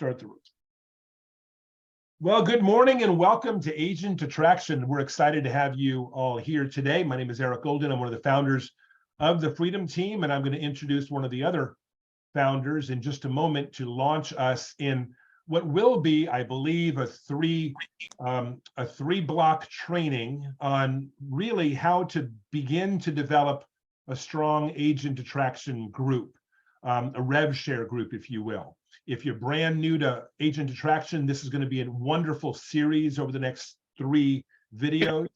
Start the room. Well, good morning and welcome to Agent Attraction. We're excited to have you all here today. My name is Eric Golden. I'm one of the founders of the Freedom Team, and I'm going to introduce one of the other founders in just a moment to launch us in what will be, I believe, a three-block training on really how to begin to develop a strong agent attraction group, a rev share group, if you will. If you're brand new to agent attraction, this is going to be a wonderful series over the next 3 videos.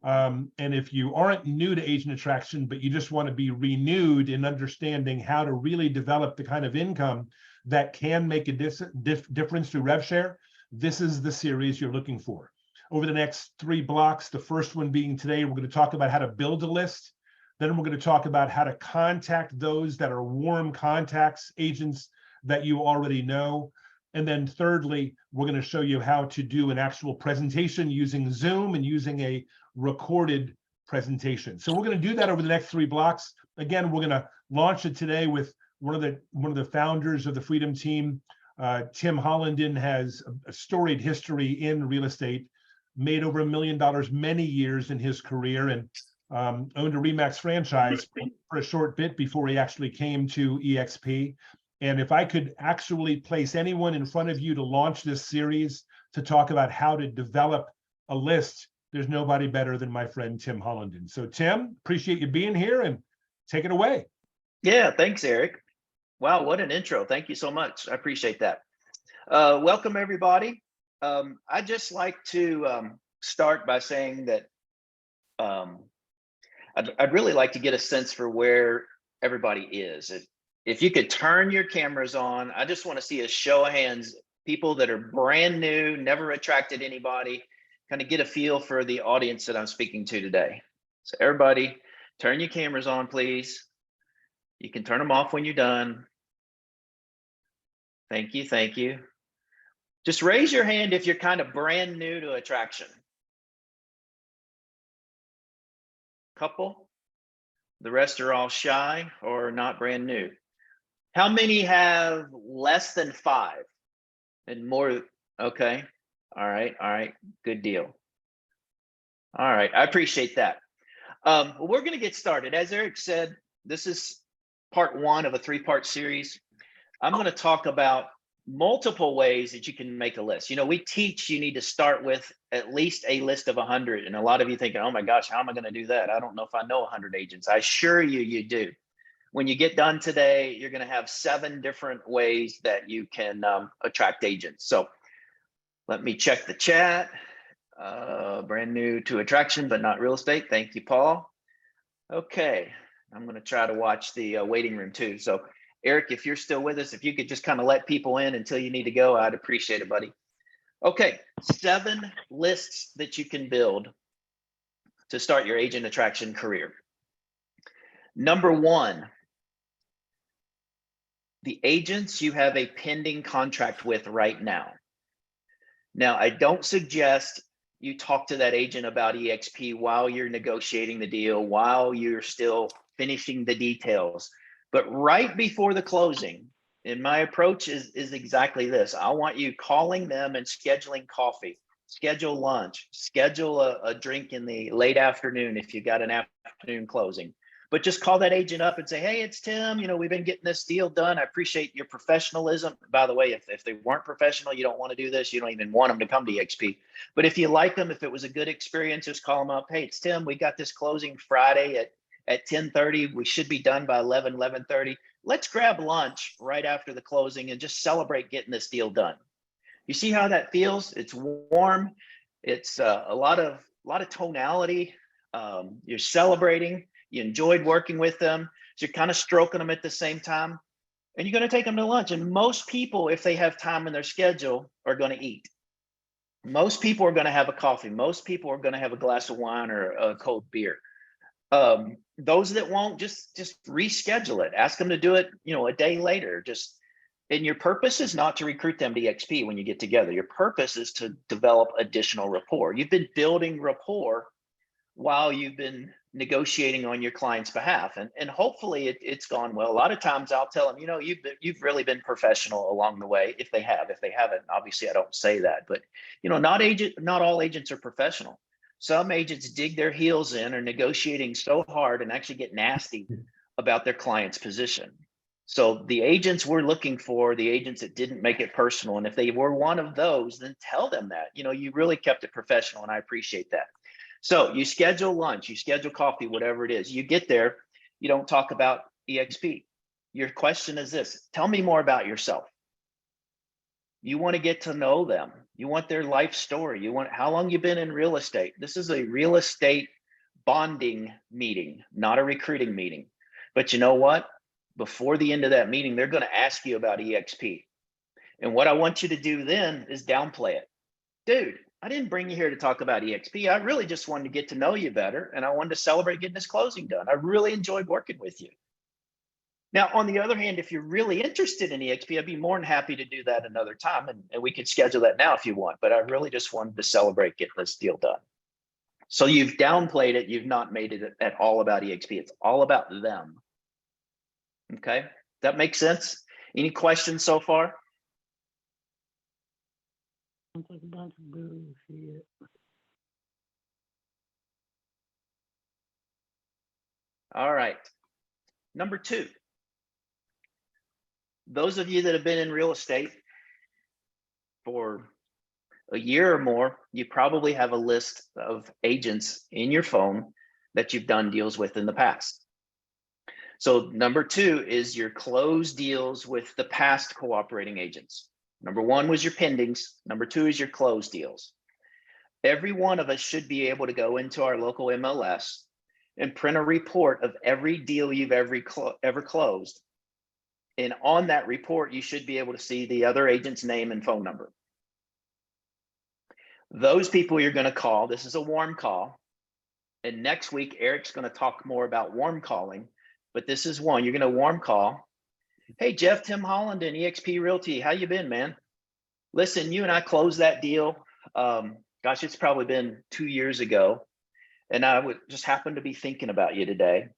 And if you aren't new to agent attraction, but you just want to be renewed in understanding how to really develop the kind of income that can make a difference through rev share, this is the series you're looking for. Over the next 3 blocks, the first one being today, we're going to talk about how to build a list. Then we're going to talk about how to contact those that are warm contacts, agents that you already know. And then thirdly, we're going to show you how to do an actual presentation using Zoom and using a recorded presentation. So we're going to do that over the next 3 blocks. Again, we're going to launch it today with one of the founders of the Freedom Team. Tim Hollinden has a storied history in real estate, made over $1 million many years in his career, and owned a Remax franchise for a short bit before he actually came to EXP. And if I could actually place anyone in front of you to launch this series to talk about how to develop a list, there's nobody better than my friend Tim Hollinden. So Tim, appreciate you being here and take it away. Yeah, thanks, Eric. Wow, what an intro. Thank you so much. I appreciate that. Welcome, everybody. I'd just like to start by saying that I'd really like to get a sense for where everybody is. If you could turn your cameras on, I just want to see a show of hands, people that are brand new, never attracted anybody, kind of get a feel for the audience that I'm speaking to today. So everybody, turn your cameras on, please. You can turn them off when you're done. Thank you, thank you. Just raise your hand if you're kind of brand new to attraction. Couple. The rest are all shy or not brand new. How many have less than 5 and more? Okay. All right. Good deal. All right. I appreciate that. Well, we're going to get started. As Eric said, this is part 1 of a 3-part series. I'm going to talk about multiple ways that you can make a list. You know, we teach you need to start with at least a list of 100. And a lot of you thinking, oh my gosh, how am I going to do that? I don't know if I know 100 agents. I assure you, you do. When you get done today, you're going to have 7 different ways that you can attract agents. So let me check the chat. Brand new to attraction, but not real estate. Thank you, Paul. Okay, I'm going to try to watch the waiting room too. So Eric, if you're still with us, if you could just kind of let people in until you need to go, I'd appreciate it, buddy. Okay, 7 lists that you can build to start your agent attraction career. Number 1, the agents you have a pending contract with right now. Now, I don't suggest you talk to that agent about EXP while you're negotiating the deal, while you're still finishing the details. But right before the closing, and my approach is exactly this. I want you calling them and scheduling coffee, schedule lunch, schedule a drink in the late afternoon if you got an afternoon closing. But just call that agent up and say, hey, it's Tim. You know, we've been getting this deal done. I appreciate your professionalism. By the way, if they weren't professional, you don't want to do this. You don't even want them to come to EXP. But if you like them, if it was a good experience, just call them up. Hey, it's Tim. We got this closing Friday at 10:30. We should be done by 11:30. Let's grab lunch right after the closing and just celebrate getting this deal done. You see how that feels? It's warm. It's a lot of tonality. You're celebrating. You enjoyed working with them. So you're kind of stroking them at the same time. And you're going to take them to lunch. And most people, if they have time in their schedule, are going to eat. Most people are going to have a coffee. Most people are going to have a glass of wine or a cold beer. Those that won't, just reschedule it. Ask them to do it, a day later. And your purpose is not to recruit them to EXP when you get together. Your purpose is to develop additional rapport. You've been building rapport while you've been negotiating on your client's behalf. And hopefully it's gone well. A lot of times I'll tell them, you know, you've really been professional along the way. If they haven't, obviously I don't say that, but you know, not all agents are professional. Some agents dig their heels in, or negotiating so hard and actually get nasty about their client's position. So the agents we're looking for, the agents that didn't make it personal, and if they were one of those, then tell them that, you know, you really kept it professional, and I appreciate that. So you schedule lunch, you schedule coffee, whatever it is. You get there, you don't talk about EXP. Your question is this: tell me more about yourself. You want to get to know them. You want their life story. You want how long you've been in real estate. This is a real estate bonding meeting, not a recruiting meeting. But you know what? Before the end of that meeting, they're going to ask you about EXP. And what I want you to do then is downplay it. Dude, I didn't bring you here to talk about EXP. I really just wanted to get to know you better, and I wanted to celebrate getting this closing done. I really enjoyed working with you. Now, on the other hand, if you're really interested in EXP, I'd be more than happy to do that another time, and we could schedule that now if you want, but I really just wanted to celebrate getting this deal done. So you've downplayed it. You've not made it at all about EXP. It's all about them. Okay, that makes sense? Any questions so far? All right. Number two, those of you that have been in real estate for a year or more, you probably have a list of agents in your phone that you've done deals with in the past. So number two is your closed deals with the past cooperating agents. Number one was your pendings. Number two is your closed deals. Every one of us should be able to go into our local MLS and print a report of every deal you've ever closed. And on that report, you should be able to see the other agent's name and phone number. Those people you're going to call, this is a warm call. And next week, Eric's going to talk more about warm calling, but this is one. You're going to warm call. Hey, Jeff, Tim Hollinden, EXP Realty. How you been, man? Listen, you and I closed that deal. Gosh, it's probably been 2 years ago. And I would just happen to be thinking about you today.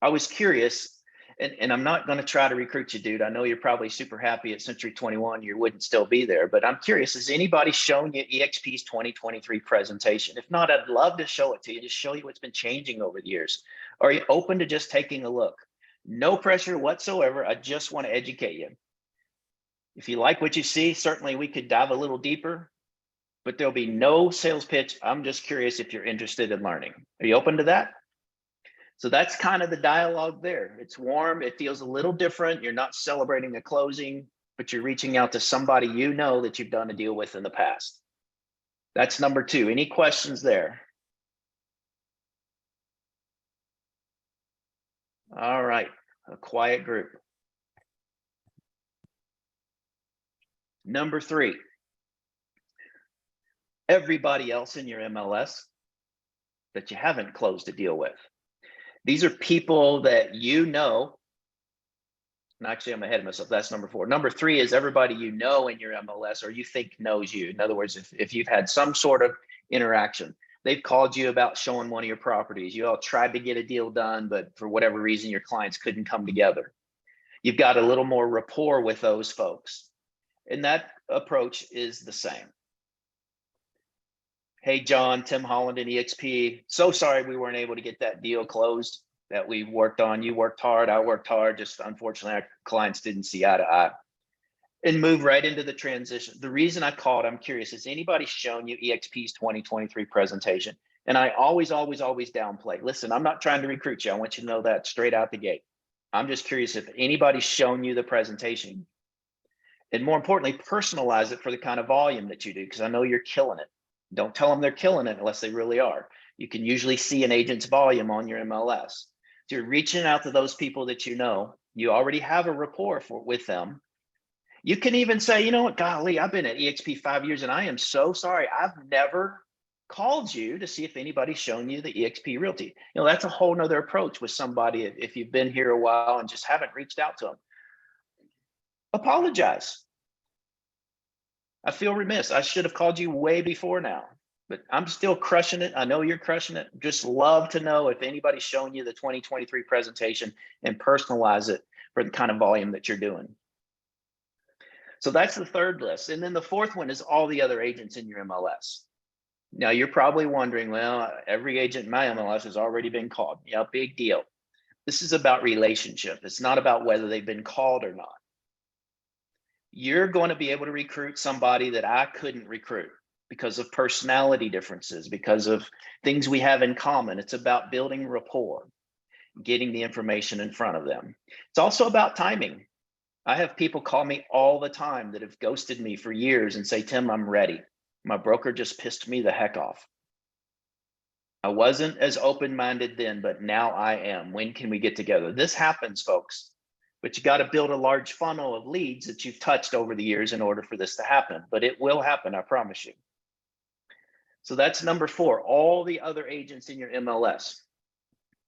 I was curious, and I'm not going to try to recruit you, dude. I know you're probably super happy at Century 21. You wouldn't still be there, but I'm curious, has anybody shown you EXP's 2023 presentation? If not, I'd love to show it to you, just show you what's been changing over the years. Are you open to just taking a look? No pressure whatsoever. I just want to educate you. If you like what you see, certainly we could dive a little deeper, but there'll be no sales pitch. I'm just curious if you're interested in learning. Are you open to that? So that's kind of the dialogue there. It's warm. It feels a little different. You're not celebrating the closing, but you're reaching out to somebody you know that you've done a deal with in the past. That's number two. Any questions there? All right, a quiet group. Number three, everybody else in your MLS that you haven't closed a deal with. These are people that you know. And actually, I'm ahead of myself. That's number four. Number three is everybody you know in your MLS or you think knows you. In other words, if you've had some sort of interaction, they've called you about showing one of your properties. You all tried to get a deal done, but for whatever reason, your clients couldn't come together. You've got a little more rapport with those folks. And that approach is the same. Hey, John, Tim Hollinden, EXP. So sorry we weren't able to get that deal closed that we worked on. You worked hard, I worked hard. Just unfortunately, our clients didn't see eye to eye. And move right into the transition. The reason I called, I'm curious, has anybody shown you EXP's 2023 presentation? And I always downplay. Listen, I'm not trying to recruit you. I want you to know that straight out the gate. I'm just curious if anybody's shown you the presentation. And more importantly, personalize it for the kind of volume that you do, because I know you're killing it. Don't tell them they're killing it unless they really are. You can usually see an agent's volume on your MLS. So you're reaching out to those people that you know. You already have a rapport with them. You can even say, you know what, golly, I've been at EXP 5 years and I am so sorry. I've never called you to see if anybody's shown you the EXP Realty. You know, that's a whole nother approach with somebody if you've been here a while and just haven't reached out to them. Apologize. I feel remiss. I should have called you way before now. but I'm still crushing it. I know you're crushing it. Just love to know if anybody's showing you the 2023 presentation and personalize it for the kind of volume that you're doing. So that's the third list. And then the fourth one is all the other agents in your MLS. Now you're probably wondering, well, every agent in my MLS has already been called. Yeah, big deal. This is about relationship. It's not about whether they've been called or not. You're going to be able to recruit somebody that I couldn't recruit because of personality differences, because of things we have in common. It's about building rapport, getting the information in front of them. It's also about timing. I have people call me all the time that have ghosted me for years and say, Tim, I'm ready. My broker just pissed me the heck off. I wasn't as open-minded then, but now I am. When can we get together? This happens, folks, but you got to build a large funnel of leads that you've touched over the years in order for this to happen, but it will happen, I promise you. So that's number 4, all the other agents in your MLS.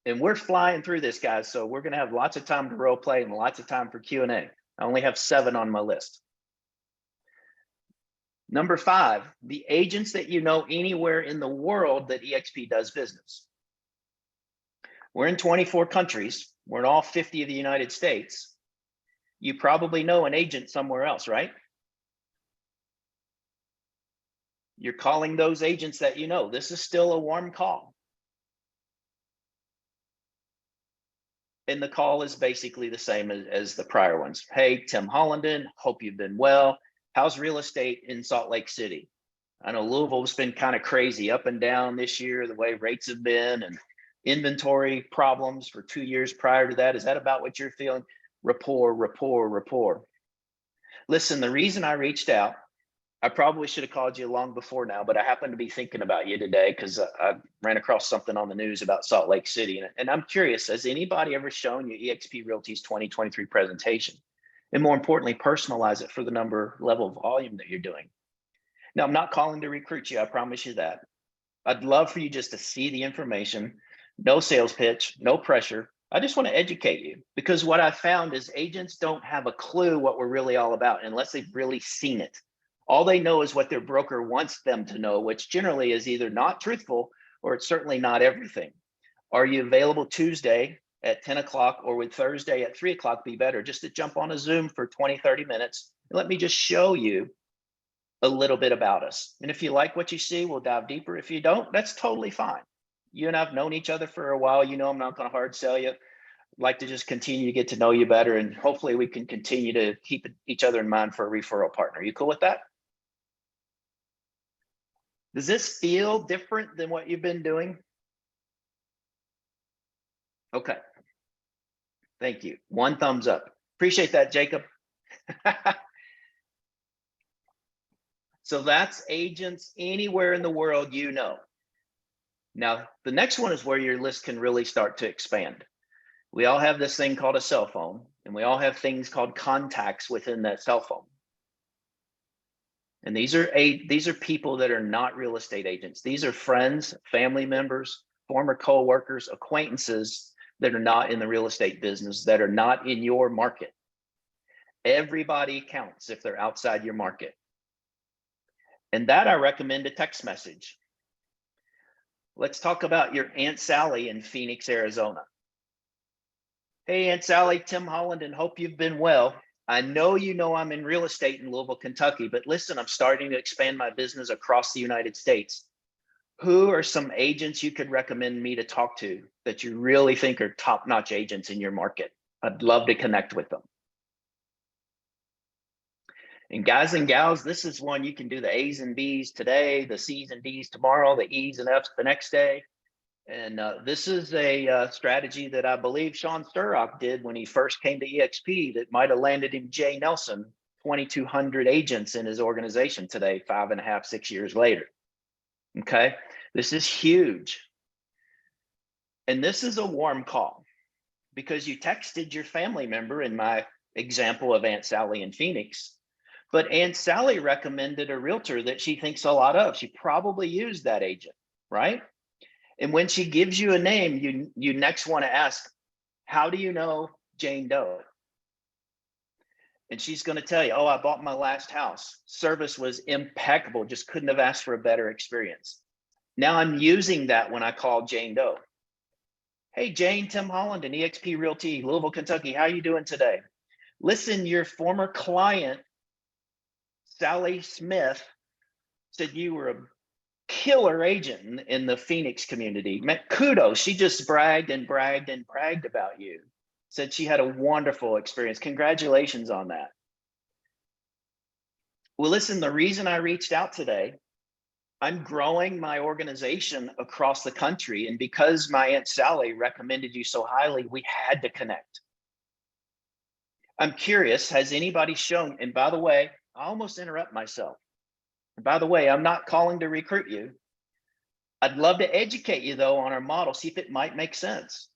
And we're flying through this, guys, so we're going to have lots of time to role play and lots of time for Q&A. I only have 7 on my list. Number 5, the agents that you know anywhere in the world that eXp does business. We're in 24 countries. We're in all 50 of the United States. You probably know an agent somewhere else, right? You're calling those agents that you know. This is still a warm call. And the call is basically the same as the prior ones. Hey, Tim Hollinden, hope you've been well. How's real estate in Salt Lake City? I know Louisville's been kind of crazy up and down this year, the way rates have been and inventory problems for 2 years prior to that. Is that about what you're feeling? Rapport, rapport, rapport. Listen, the reason I reached out, I probably should have called you long before now, but I happened to be thinking about you today because I ran across something on the news about Salt Lake City. And I'm curious, has anybody ever shown you eXp Realty's 2023 presentation? And more importantly, personalize it for the level of volume that you're doing. Now, I'm not calling to recruit you. I promise you that. I'd love for you just to see the information, no sales pitch, no pressure. I just want to educate you because what I found is agents don't have a clue what we're really all about unless they've really seen it. All they know is what their broker wants them to know, which generally is either not truthful or it's certainly not everything. Are you available Tuesday at 10 o'clock or would Thursday at 3 o'clock be better? Just to jump on a Zoom for 20, 30 minutes and let me just show you a little bit about us. And if you like what you see, we'll dive deeper. If you don't, that's totally fine. You and I've known each other for a while. You know, I'm not going to hard sell you. I'd like to just continue to get to know you better. And hopefully we can continue to keep each other in mind for a referral partner. You cool with that? Does this feel different than what you've been doing? Okay. Thank you. 1 thumbs up. Appreciate that, Jacob. So that's agents anywhere in the world you know. Now, the next one is where your list can really start to expand. We all have this thing called a cell phone, and we all have things called contacts within that cell phone. And these are people that are not real estate agents. These are friends, family members, former co-workers, acquaintances that are not in the real estate business, that are not in your market. Everybody counts if they're outside your market. And that I recommend a text message. Let's talk about your Aunt Sally in Phoenix, Arizona. Hey, Aunt Sally, Tim Hollinden, hope you've been well. I know you know I'm in real estate in Louisville, Kentucky, but listen, I'm starting to expand my business across the United States. Who are some agents you could recommend me to talk to that you really think are top-notch agents in your market? I'd love to connect with them. And guys and gals, this is one you can do the A's and B's today, the C's and D's tomorrow, the E's and F's the next day. And this is a strategy that I believe Sean Sturrock did when he first came to eXp that might have landed him Jay Nelson, 2,200 agents in his organization today, 5.5, 6 years later. Okay, this is huge. And this is a warm call because you texted your family member in my example of Aunt Sally in Phoenix, but Aunt Sally recommended a realtor that she thinks a lot of. She probably used that agent, right? And when she gives you a name, you next want to ask, how do you know Jane Doe? And she's going to tell you, oh, I bought my last house. Service was impeccable. Just couldn't have asked for a better experience. Now I'm using that when I call Jane Doe. Hey, Jane, Tim Hollinden, eXp Realty, Louisville, Kentucky. How are you doing today? Listen, your former client, Sally Smith, said you were a killer agent in the Phoenix community. Kudos. She just bragged and bragged and bragged about you. Said she had a wonderful experience. Congratulations on that. Well, listen, the reason I reached out today, I'm growing my organization across the country. And because my Aunt Sally recommended you so highly, we had to connect. I'm curious, has anybody shown, and by the way, I almost interrupt myself. And by the way, I'm not calling to recruit you. I'd love to educate you though on our model, see if it might make sense.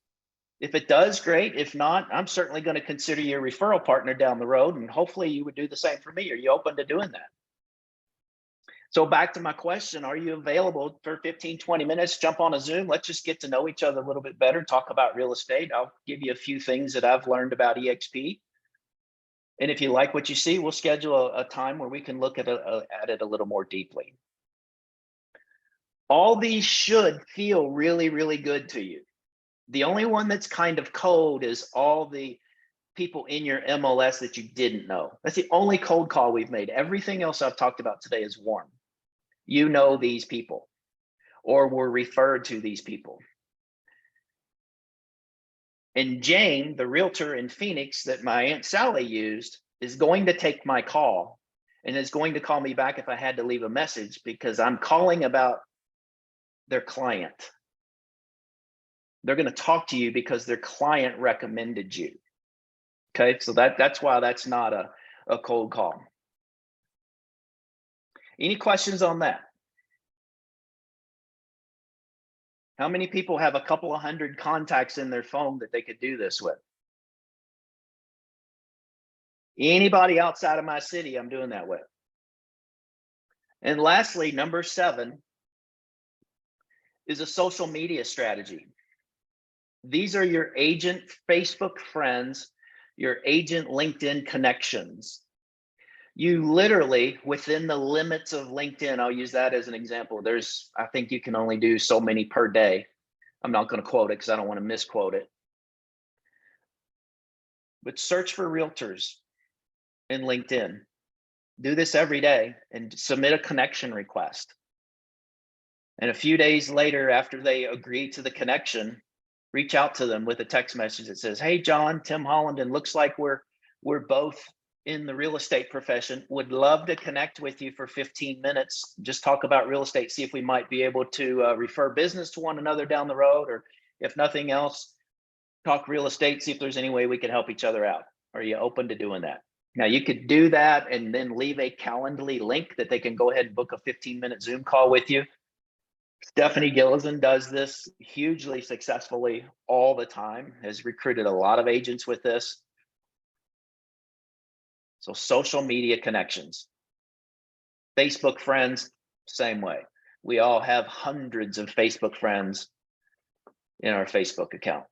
If it does, great. If not, I'm certainly going to consider you a referral partner down the road, and hopefully you would do the same for me. Are you open to doing that? So back to my question, are you available for 15, 20 minutes? Jump on a Zoom. Let's just get to know each other a little bit better, talk about real estate. I'll give you a few things that I've learned about eXp. And if you like what you see, we'll schedule a time where we can look at it a little more deeply. All these should feel really, really good to you. The only one that's kind of cold is all the people in your MLS that you didn't know. That's the only cold call we've made. Everything else I've talked about today is warm. You know these people, or were referred to these people. And Jane, the realtor in Phoenix that my Aunt Sally used, is going to take my call and is going to call me back if I had to leave a message, because I'm calling about their client. They're going to talk to you because their client recommended you. Okay, so that's why that's not a cold call. Any questions on that? How many people have a couple of hundred contacts in their phone that they could do this with? Anybody outside of my city, I'm doing that with. And lastly, number 7 is a social media strategy. These are your agent Facebook friends, your agent LinkedIn connections. You literally, within the limits of LinkedIn, I'll use that as an example. I think you can only do so many per day. I'm not going to quote it because I don't want to misquote it. But search for realtors in LinkedIn. Do this every day and submit a connection request. And a few days later, after they agree to the connection, reach out to them with a text message that says, hey, John, Tim Hollinden, looks like we're both in the real estate profession. Would love to connect with you for 15 minutes. Just talk about real estate, see if we might be able to refer business to one another down the road, or if nothing else, talk real estate, see if there's any way we could help each other out. Are you open to doing that? Now you could do that and then leave a Calendly link that they can go ahead and book a 15-minute Zoom call with you. Stephanie Gillison does this hugely successfully all the time, has recruited a lot of agents with this. So social media connections. Facebook friends, same way. We all have hundreds of Facebook friends in our Facebook account.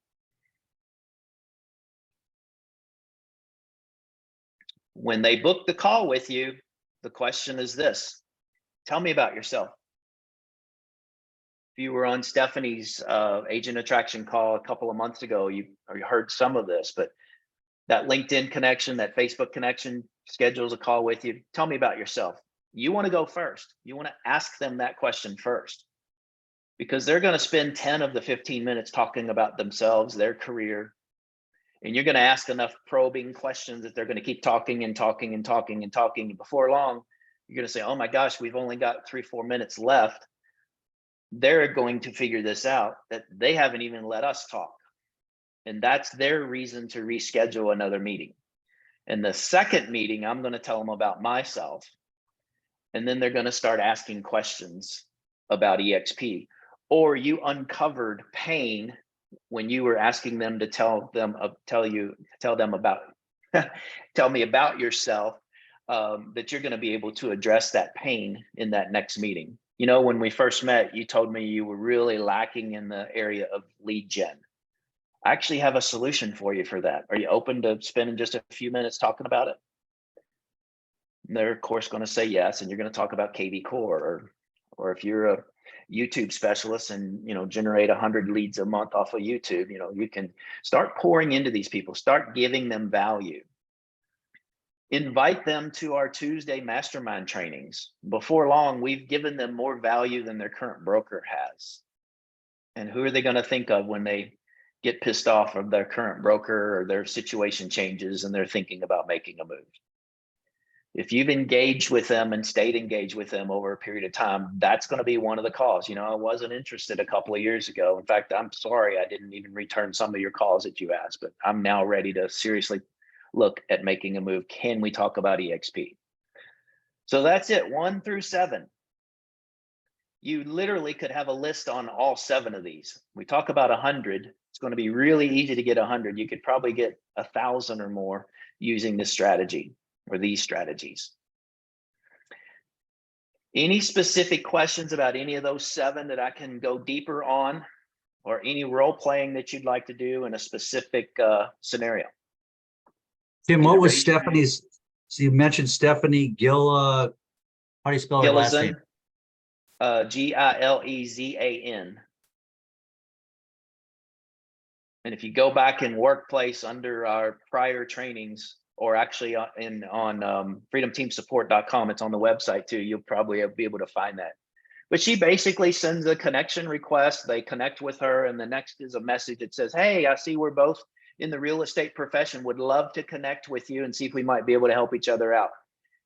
When they book the call with you, the question is this: tell me about yourself. If you were on Stephanie's agent attraction call a couple of months ago, you heard some of this, but that LinkedIn connection, that Facebook connection schedules a call with you. Tell me about yourself. You want to go first. You want to ask them that question first, because they're going to spend 10 of the 15 minutes talking about themselves, their career. And you're going to ask enough probing questions that they're going to keep talking and talking and talking and talking. And before long, you're going to say, oh my gosh, we've only got 3-4 minutes left. They're going to figure this out, that they haven't even let us talk. And that's their reason to reschedule another meeting. And the second meeting, I'm going to tell them about myself. And then they're going to start asking questions about EXP. Or you uncovered pain when you were asking them to tell me about yourself, that you're going to be able to address that pain in that next meeting. You know, when we first met, you told me you were really lacking in the area of lead gen. I actually have a solution for you for that. Are you open to spending just a few minutes talking about it? And they're of course going to say yes, and you're going to talk about KV Core, or if you're YouTube specialist and, generate 100 leads a month off of YouTube. You can start pouring into these people, start giving them value. Invite them to our Tuesday mastermind trainings. Before long, we've given them more value than their current broker has. And who are they going to think of when they get pissed off of their current broker or their situation changes and they're thinking about making a move? If you've engaged with them and stayed engaged with them over a period of time, that's going to be one of the calls. I wasn't interested a couple of years ago. In fact, I'm sorry I didn't even return some of your calls that you asked, but I'm now ready to seriously look at making a move. Can we talk about EXP? So that's it, 1 through 7. You literally could have a list on all 7 of these. We talk about 100. It's going to be really easy to get 100. You could probably get 1,000 or more using this strategy or these strategies. Any specific questions about any of those 7 that I can go deeper on, or any role playing that you'd like to do in a specific scenario? Tim, what was Stephanie's? So you mentioned Stephanie How do you spell her last name? Gilezan. And if you go back in workplace under our prior trainings, or actually on freedomteamsupport.com, it's on the website too. You'll probably be able to find that. But she basically sends a connection request. They connect with her, and the next is a message that says, "Hey, I see we're both in the real estate profession. Would love to connect with you and see if we might be able to help each other out.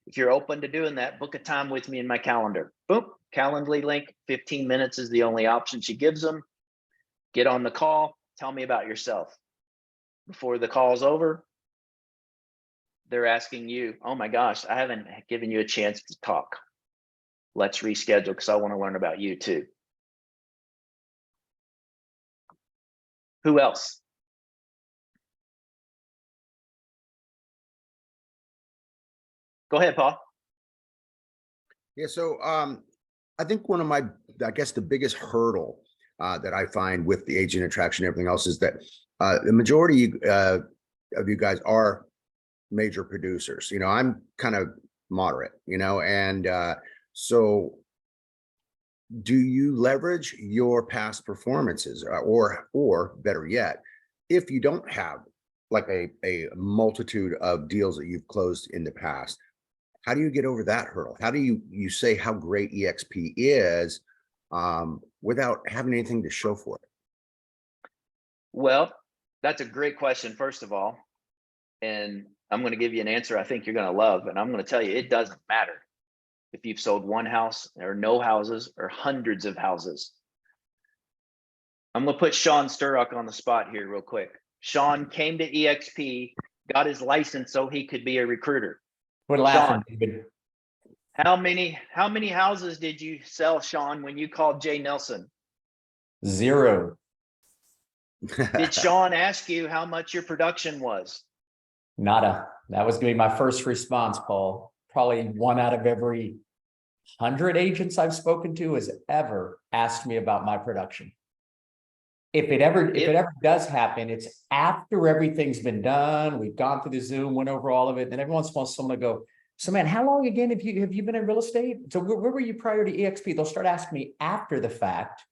If you're open to doing that, book a time with me in my calendar." Boom, Calendly link. 15 minutes is the only option she gives them. Get on the call. Tell me about yourself. Before the call's over, they're asking you, "Oh my gosh, I haven't given you a chance to talk. Let's reschedule because I want to learn about you too." Who else? Go ahead, Paul. Yeah, so I think one of the biggest hurdle that I find with the agent attraction and everything else is that the majority of you guys are major producers. I'm kind of moderate, and so do you leverage your past performances, or better yet, if you don't have like a multitude of deals that you've closed in the past, how do you get over that hurdle? How do you say how great EXP is without having anything to show for it? Well, that's a great question, first of all. And I'm going to give you an answer I think you're going to love. And I'm going to tell you, it doesn't matter if you've sold one house or no houses or hundreds of houses. I'm going to put Sean Sturrock on the spot here real quick. Sean came to EXP, got his license so he could be a recruiter. We're laughing, David. How many houses did you sell, Sean, when you called Jay Nelson? 0. Did Sean ask you how much your production was? Nada. That was going to be my first response, Paul. Probably 1 out of every 100 agents I've spoken to has ever asked me about my production. If it ever does happen, it's after everything's been done. We've gone through the Zoom, went over all of it, and every once in a while someone will go, "So man, how long again have you been in real estate? So where were you prior to EXP?" They'll start asking me after the fact.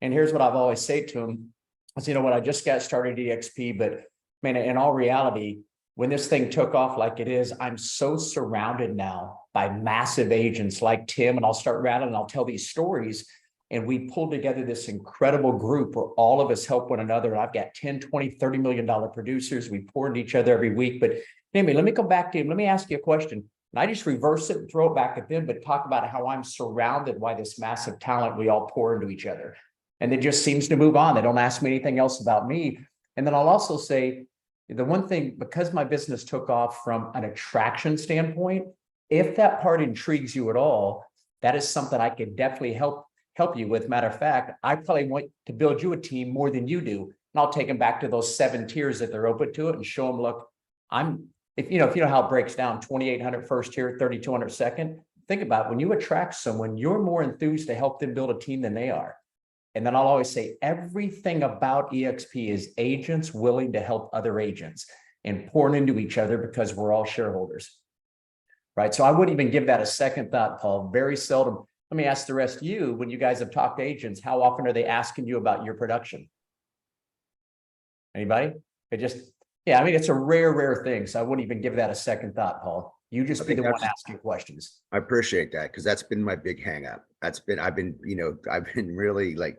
And here's what I've always said to them. I say, "You know what, I just got started EXP, but man, in all reality, when this thing took off like it is, I'm so surrounded now by massive agents like Tim, and I'll start rattling and I'll tell these stories. And we pulled together this incredible group where all of us help one another. And I've got 10, 20, $30 million producers. We pour into each other every week. But anyway, let me come back to him. Let me ask you a question. And I just reverse it and throw it back at them, but talk about how I'm surrounded by this massive talent we all pour into each other. And it just seems to move on. They don't ask me anything else about me. And then I'll also say, the one thing, because my business took off from an attraction standpoint, if that part intrigues you at all, that is something I could definitely help you with. Matter of fact, I probably want to build you a team more than you do. And I'll take them back to those 7 tiers that they're open to it and show them, look, if you know how it breaks down, 2,800 first tier, 3,200 second. Think about it, when you attract someone, you're more enthused to help them build a team than they are. And then I'll always say everything about EXP is agents willing to help other agents and pouring into each other because we're all shareholders, right? So I wouldn't even give that a second thought, Paul. Very seldom. Let me ask the rest of you, when you guys have talked to agents, how often are they asking you about your production? Anybody? It just, yeah, I mean, it's a rare thing. So I wouldn't even give that a second thought, Paul. You just be the one asking questions. I appreciate that because that's been my big hang up. I've been really like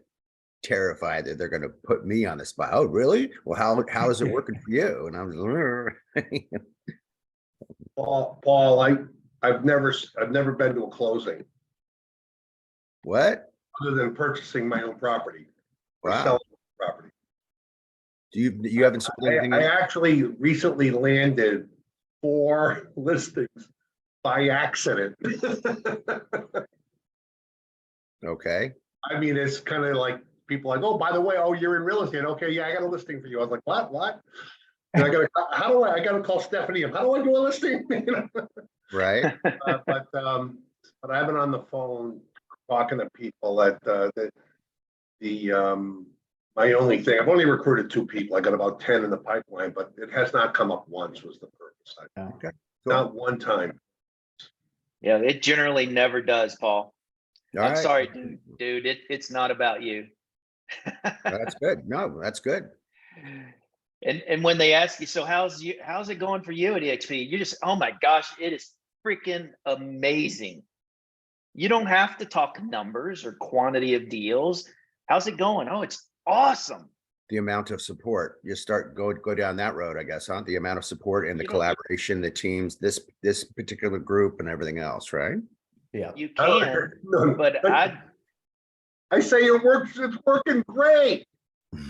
terrified that they're going to put me on the spot. Oh, really? Well, how is it working for you? And I'm Paul, I've never been to a closing what? other than purchasing my own property or Wow. selling property. Do you haven't sold anything? I actually recently landed 4 listings by accident. Okay. I mean, it's kind of like people like, oh, by the way, oh, you're in real estate. Okay, yeah, I got a listing for you. I was like, what? And I gotta call Stephanie. How do I do a listing? Right. But I've been on the phone talking to people that my only thing, I've only recruited 2 people. I got about 10 in the pipeline, but it has not come up once was the purpose. Okay. Not one time. Yeah, it generally never does, Paul. All I'm right. sorry, dude. It's not about you. That's good. No, that's good. And when they ask you, so how's it going for you at EXP? You just, oh my gosh, it is freaking amazing. You don't have to talk numbers or quantity of deals. How's it going? Oh, it's awesome. The amount of support, you go down that road, I guess, huh? The amount of support and the collaboration, the teams, this particular group and everything else, right? Yeah. You can, but I say it works. It's working great.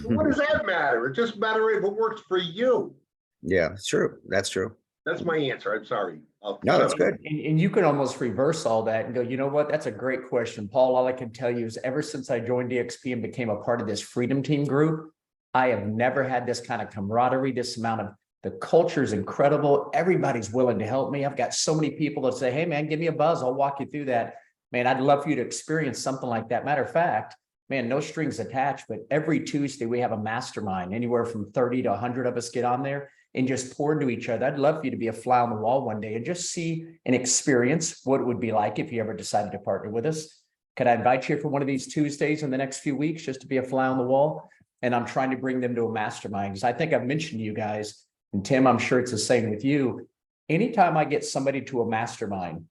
What does that matter? It just matters if it works for you. Yeah, it's true. That's true. That's my answer. I'm sorry. No, that's good. And you can almost reverse all that and go, you know what? That's a great question, Paul. All I can tell you is ever since I joined DXP and became a part of this Freedom Team group, I have never had this kind of camaraderie, this amount of, the culture is incredible. Everybody's willing to help me. I've got so many people that say, hey man, give me a buzz. I'll walk you through that. Man, I'd love for you to experience something like that. Matter of fact, man, no strings attached, but every Tuesday we have a mastermind, anywhere from 30 to 100 of us get on there and just pour into each other. I'd love for you to be a fly on the wall one day and just see and experience what it would be like if you ever decided to partner with us. Could I invite you for one of these Tuesdays in the next few weeks just to be a fly on the wall? And I'm trying to bring them to a mastermind because I think I've mentioned to you guys, and Tim, I'm sure it's the same with you. Anytime I get somebody to a mastermind,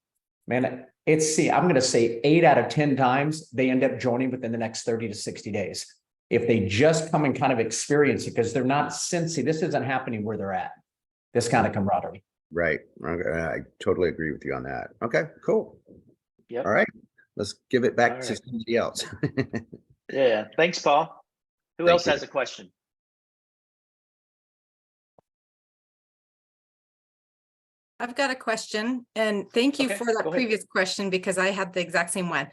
man, I'm going to say 8 out of 10 times they end up joining within the next 30 to 60 days. If they just come and kind of experience it, because they're not sensing, this isn't happening where they're at, this kind of camaraderie. Right. I totally agree with you on that. Okay, cool. Yep. All right. Let's give it back All to right. somebody else. Yeah. Thanks, Paul. Who Thank else you. has a question? I've got a question, and thank you Okay, for that go ahead. previous question because I had the exact same one.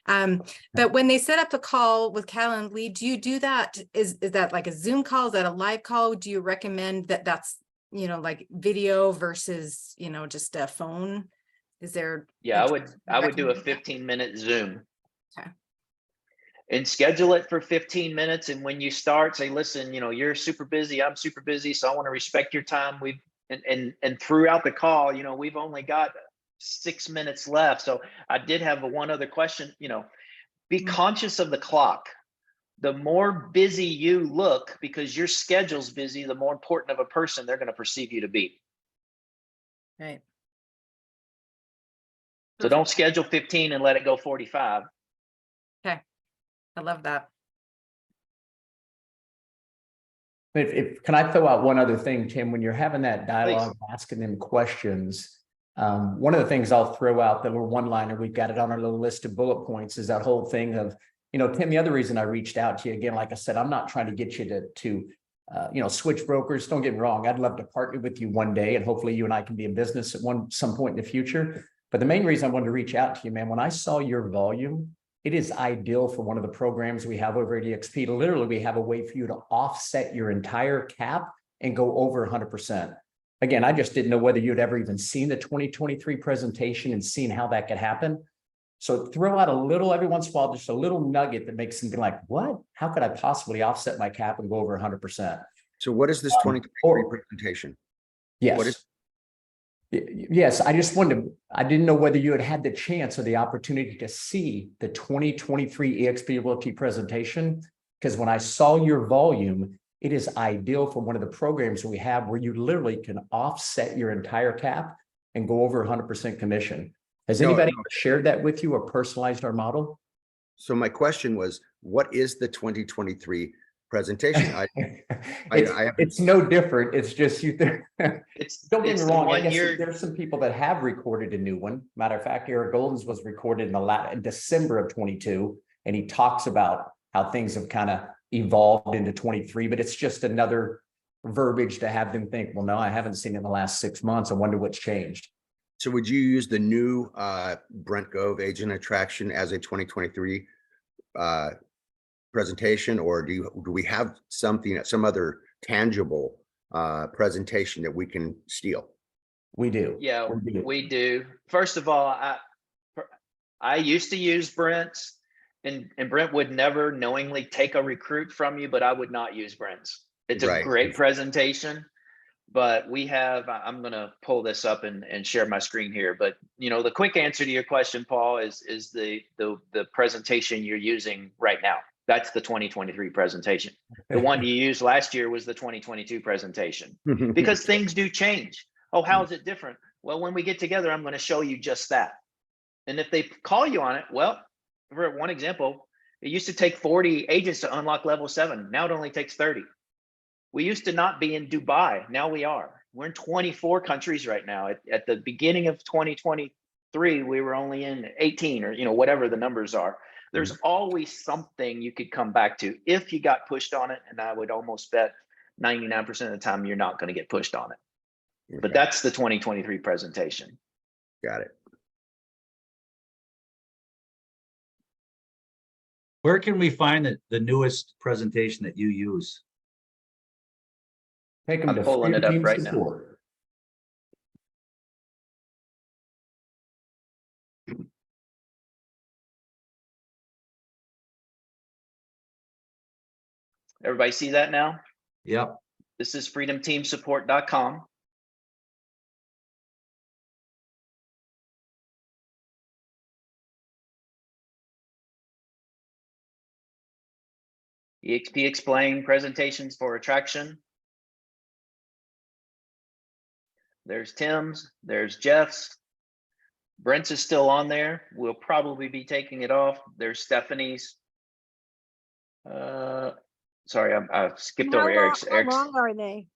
But when they set up a call with Calendly, do you do that? Is that like a Zoom call? Is that a live call? Do you recommend that that's, like video versus, just a phone? Is there? Yeah, I would do a recommend that? 15-minute Zoom. Okay. And schedule it for 15 minutes. And when you start, say, listen, you're super busy. I'm super busy. So I want to respect your time. And throughout the call, we've only got 6 minutes left. So I did have one other question, be conscious of the clock. The more busy you look, because your schedule's busy, the more important of a person they're going to perceive you to be. Right. So don't schedule 15 and let it go 45. Okay. I love that. Can I throw out one other thing, Tim? When you're having that dialogue, asking them questions, one of the things I'll throw out, the little one-liner, we've got it on our little list of bullet points, is that whole thing of, Tim, the other reason I reached out to you, again, like I said, I'm not trying to get you to switch brokers. Don't get me wrong. I'd love to partner with you one day, and hopefully you and I can be in business at some point in the future. But the main reason I wanted to reach out to you, man, when I saw your volume, it is ideal for one of the programs we have over at EXP. Literally, we have a way for you to offset your entire cap and go over 100%. Again, I just didn't know whether you'd ever even seen the 2023 presentation and seen how that could happen. So throw out a little, every once in a while, just a little nugget that makes them be like, what? How could I possibly offset my cap and go over 100%? So what is this 2023 presentation? Yes. What is? Yes, I just wanted I didn't know whether you had had the chance or the opportunity to see the 2023 EXP Realty presentation. Because when I saw your volume, it is ideal for one of the programs we have where you literally can offset your entire cap and go over 100% commission. Has No, anybody no. shared that with you or personalized our model? So my question was, what is the 2023 presentation? It's, I haven't- it's no different. It's just you. Don't get me It's the wrong. I one guess year. there's some people that have recorded a new one. Matter of fact, Eric Golden's was recorded in December of 22, and he talks about how things have kind of evolved into 23. But it's just another verbiage to have them think, well, no, I haven't seen it in the last 6 months. I wonder what's changed. So would you use the new Brent Gove agent attraction as a 2023 presentation, or do we have something, some other tangible presentation that we can steal? We do. Yeah, We do. we do. First of all, I used to use Brent's, and Brent would never knowingly take a recruit from you, but I would not use Brent's. It's a Right. great presentation, but we have, I'm gonna pull this up and share my screen here. But you know, the quick answer to your question, Paul, is the presentation you're using right now. That's the 2023 presentation. The one you used last year was the 2022 presentation, because things do change. Oh, how is it different? Well, when we get together, I'm going to show you just that. And if they call you on it, well, for one example, it used to take 40 agents to unlock level 7. Now it only takes 30. We used to not be in Dubai. Now we are. We're in 24 countries right now. At the beginning of 2023, we were only in 18, or, you know, whatever the numbers are. There's always something you could come back to if you got pushed on it. And I would almost bet 99% of the time you're not going to get pushed on it. But that's the 2023 presentation. Got it. Where can we find the newest presentation that you use? Take them I'm to pulling it up Freedom right Team now. Support. Everybody see that now? Yep. This is freedomteamsupport.com. EXP Explain presentations for attraction. There's Tim's, there's Jeff's. Brent's is still on there. We'll probably be taking it off. There's Stephanie's. Sorry, I skipped over Eric's. How long are they?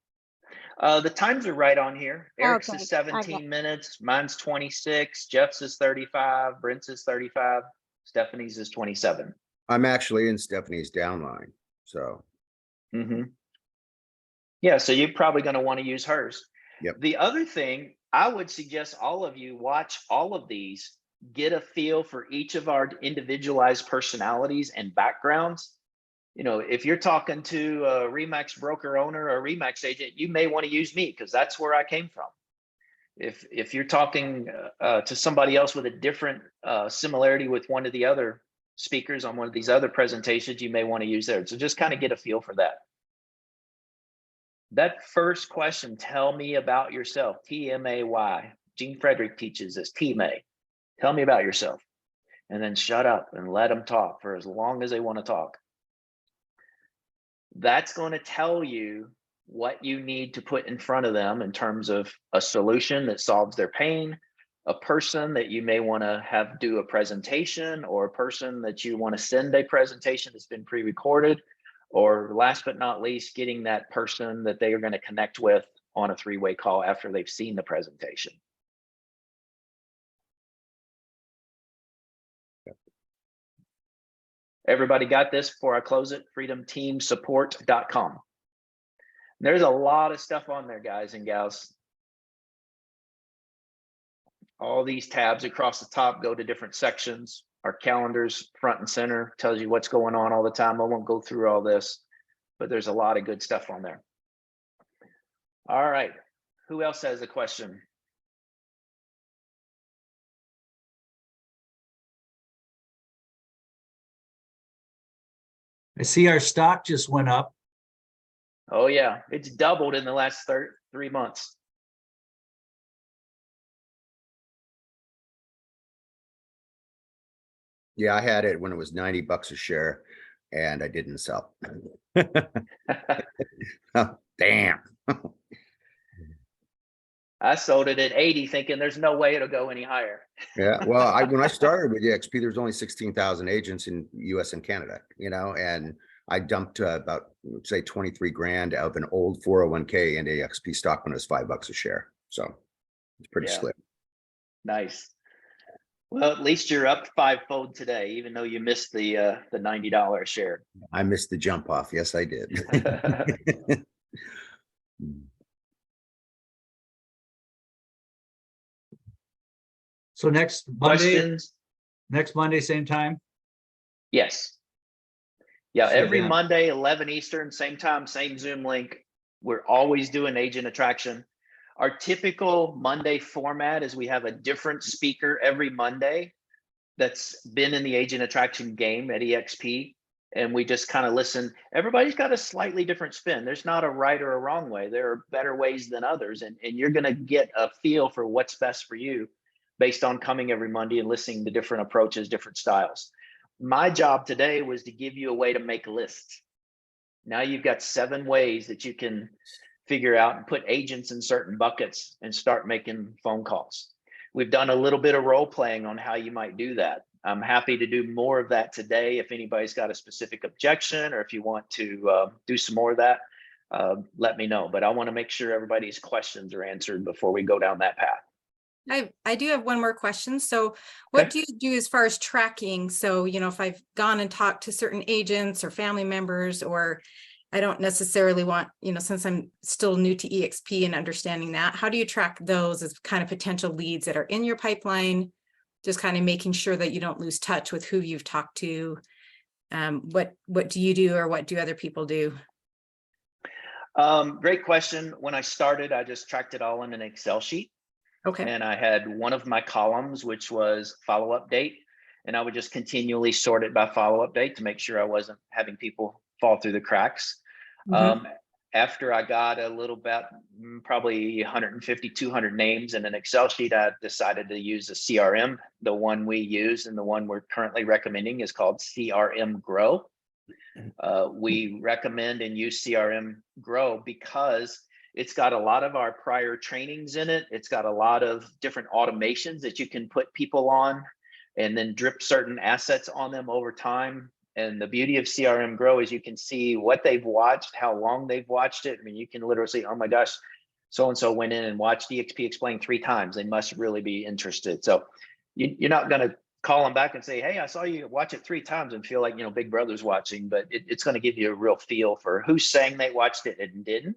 The times are right on here. Eric's Okay, is 17 minutes. Mine's 26. Jeff's is 35. Brent's is 35. Stephanie's is 27. I'm actually in Stephanie's downline, so. Yeah, so you're probably going to want to use hers. Yep. The other thing, I would suggest all of you watch all of these, get a feel for each of our individualized personalities and backgrounds. You know, if you're talking to a Remax broker owner or a Remax agent, you may want to use me because that's where I came from. If you're talking to somebody else with a different similarity with one of the other speakers on one of these other presentations, you may want to use theirs. So just kind of get a feel for that. That first question, tell me about yourself, TMAY. Gene Frederick teaches this, T-May. Tell me about yourself. And then shut up and let them talk for as long as they want to talk. That's going to tell you what you need to put in front of them in terms of a solution that solves their pain, a person that you may want to have do a presentation, or a person that you want to send a presentation that's been pre-recorded, or last but not least, getting that person that they are going to connect with on a three-way call after they've seen the presentation. Everybody got this before I close it? freedomteamsupport.com. There's a lot of stuff on there, guys and gals. All these tabs across the top go to different sections. Our calendars front and center tells you what's going on all the time. I won't go through all this, but there's a lot of good stuff on there. All right. Who else has a question? I see our stock just went up. Oh yeah, it's doubled in the last 3 months. Yeah, I had it when it was $90 a share and I didn't sell. Oh, damn. I sold it at 80 thinking there's no way it'll go any higher. Yeah, well, when I started with EXP, there was only 16,000 agents in US and Canada, and I dumped about, say, 23 grand out of an old 401k into EXP stock when it was $5 a share. So it's pretty Yeah. slick. Nice. Well, at least you're up fivefold today, even though you missed the $90 a share. I missed the jump off. Yes, I did. So next Monday, Questions? same time? Yes. Yeah, So every then- Monday, 11 Eastern, same time, same Zoom link. We're always doing agent attraction. Our typical Monday format is we have a different speaker every Monday that's been in the agent attraction game at EXP. And we just kind of listen. Everybody's got a slightly different spin. There's not a right or a wrong way. There are better ways than others. And you're going to get a feel for what's best for you based on coming every Monday and listening to different approaches, different styles. My job today was to give you a way to make lists. Now you've got 7 ways that you can figure out and put agents in certain buckets and start making phone calls. We've done a little bit of role playing on how you might do that. I'm happy to do more of that today. If anybody's got a specific objection or if you want to do some more of that, let me know. But I want to make sure everybody's questions are answered before we go down that path. I do have one more question. So what Okay. do you do as far as tracking? So, if I've gone and talked to certain agents or family members, or I don't necessarily want, since I'm still new to EXP and understanding that, how do you track those as kind of potential leads that are in your pipeline? Just kind of making sure that you don't lose touch with who you've talked to. What do you do, or what do other people do? Great question. When I started, I just tracked it all in an Excel sheet. Okay. And I had one of my columns, which was follow-up date. And I would just continually sort it by follow-up date to make sure I wasn't having people fall through the cracks. Mhm. After I got a little bit, probably 150, 200 names in an Excel sheet, I decided to use a CRM. The one we use and the one we're currently recommending is called CRM Grow. We recommend and use CRM Grow because it's got a lot of our prior trainings in it. It's got a lot of different automations that you can put people on and then drip certain assets on them over time. And the beauty of CRM Grow is you can see what they've watched, how long they've watched it. I mean, you can literally say, oh my gosh, so-and-so went in and watched EXP Explain 3 times. They must really be interested. So you're not going to call them back and say, hey, I saw you watch it 3 times and feel like, Big Brother's watching, but it's going to give you a real feel for who's saying they watched it and didn't.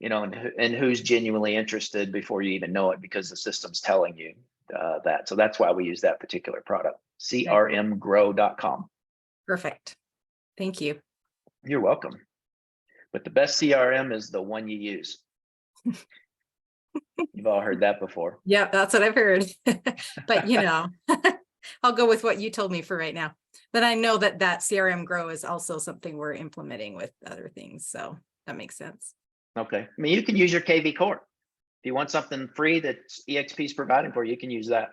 And who's genuinely interested before you even know it, because the system's telling you that. So that's why we use that particular product, crmgrow.com. Perfect. Thank you. You're welcome. But the best CRM is the one you use. You've all heard that before. Yeah, that's what I've heard. But I'll go with what you told me for right now. But I know that CRM Grow is also something we're implementing with other things. So that makes sense. Okay. I mean, you can use your KV Core. If you want something free that EXP is providing for you, you can use that.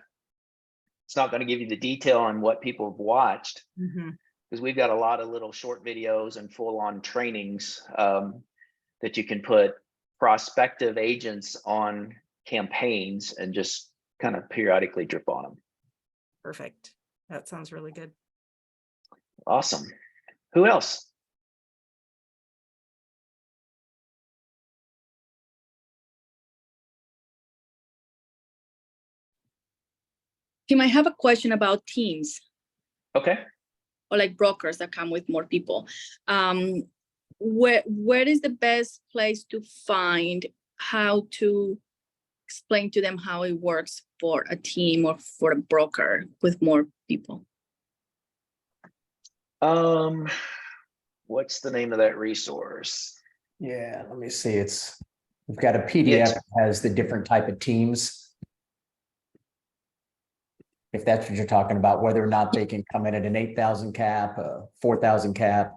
It's not going to give you the detail on what people have watched, because we've got a lot of little short videos and full-on trainings that you can put prospective agents on campaigns and just kind of periodically drip on them. Perfect. That sounds really good. Awesome. Who else? Tim, I have a question about teams Okay. or like brokers that come with more people. Where is the best place to find how to explain to them how it works for a team or for a broker with more people? What's the name of that resource? Yeah, let me see. We've got a PDF that has the different type of teams. If that's what you're talking about, whether or not they can come in at an 8,000 cap, 4,000 cap.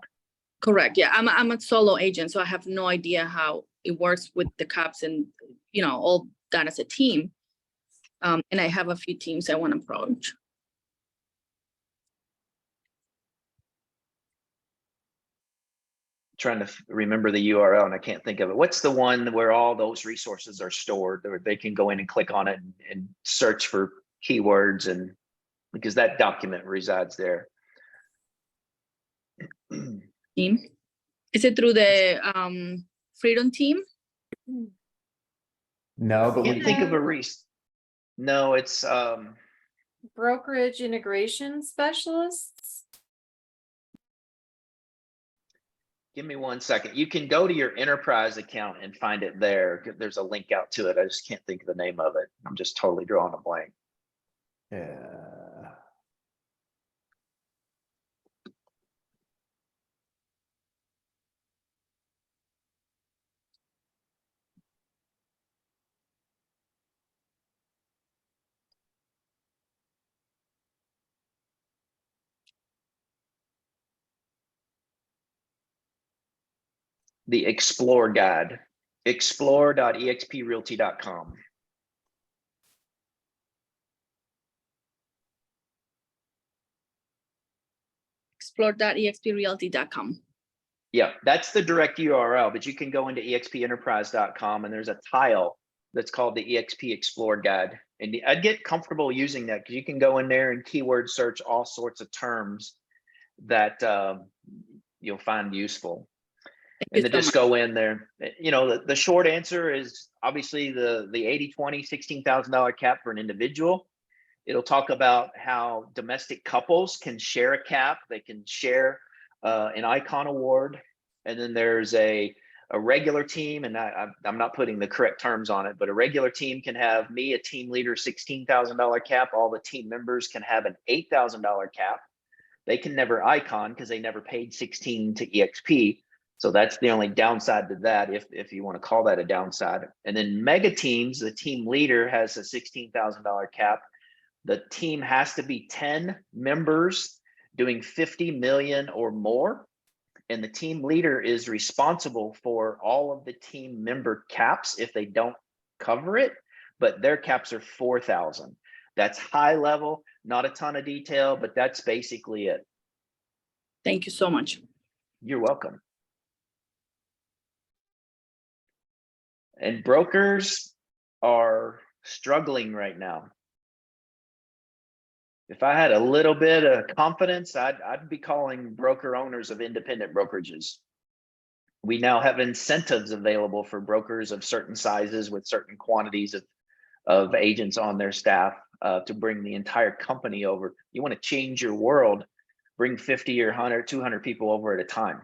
Correct. Yeah, I'm a solo agent, so I have no idea how it works with the caps and all that as a team. And I have a few teams I want to approach. trying to remember the URL and I can't think of it. What's the one where all those resources are stored, or they can go in and click on it and search for keywords, and because that document resides there. Team? Is it through the Freedom team? No, but we Can't think of a No, it's Brokerage integration specialists. give me 1 second. You can go to your enterprise account and find it there. There's a link out to it. I just can't think of the name of it. I'm just totally drawing a blank. The Explore Guide, explore.exprealty.com. Explore.exprealty.com. Yeah, that's the direct URL, but you can go into expenterprise.com and there's a tile that's called the EXP Explore Guide. And I'd get comfortable using that because you can go in there and keyword search all sorts of terms that you'll find useful. And then just go in there. You know, the short answer is obviously the 80-20 $16,000 cap for an individual. It'll talk about how domestic couples can share a cap. They can share an icon award. And then there's a regular team, and I'm not putting the correct terms on it, but a regular team can have me, a team leader, $16,000 cap. All the team members can have an $8,000 cap. They can never icon because they never paid 16 to EXP. So that's the only downside to that, if you want to call that a downside. And then mega teams, the team leader has a $16,000 cap. The team has to be 10 members doing 50 million or more. And the team leader is responsible for all of the team member caps if they don't cover it, but their caps are 4,000. That's high level, not a ton of detail, but that's basically it. Thank you so much. You're welcome. And brokers are struggling right now. If I had a little bit of confidence, I'd be calling broker owners of independent brokerages. We now have incentives available for brokers of certain sizes with certain quantities of agents on their staff to bring the entire company over. You want to change your world, bring 50 or 100, 200 people over at a time.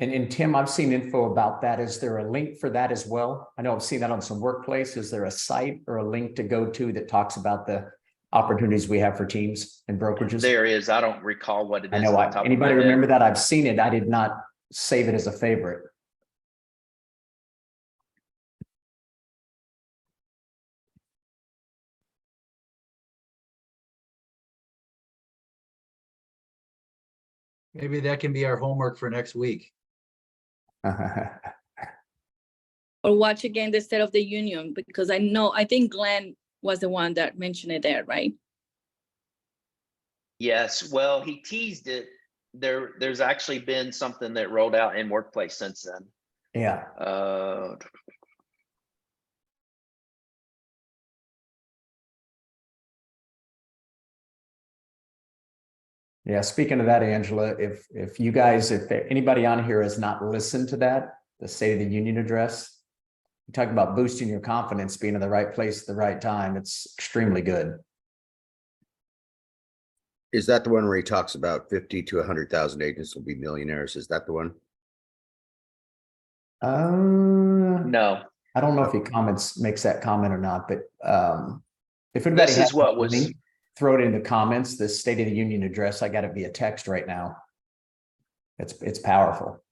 And Tim, I've seen info about that. Is there a link for that as well? I know I've seen that on some workplace. Is there a site or a link to go to that talks about the opportunities we have for teams and brokerages? There is. I don't recall what it is. I know. Anybody remember that? I've seen it. I did not save it as a favorite. Maybe that can be our homework for next week. Or watch again the State of the Union, because I think Glenn was the one that mentioned it there, right? Yes, well, he teased it. There's actually been something that rolled out in workplace since then. Yeah. Yeah, speaking of that, Angela, if you guys, if anybody on here has not listened to that, the State of the Union address, you talk about boosting your confidence, being in the right place at the right time. It's extremely good. Is that the one where he talks about 50 to 100,000 agents will be millionaires? Is that the one? No, I don't know if he makes that comment or not, but if anybody this has is what a was. link, throw it in the comments. The State of the Union address. I got it via text right now. It's powerful.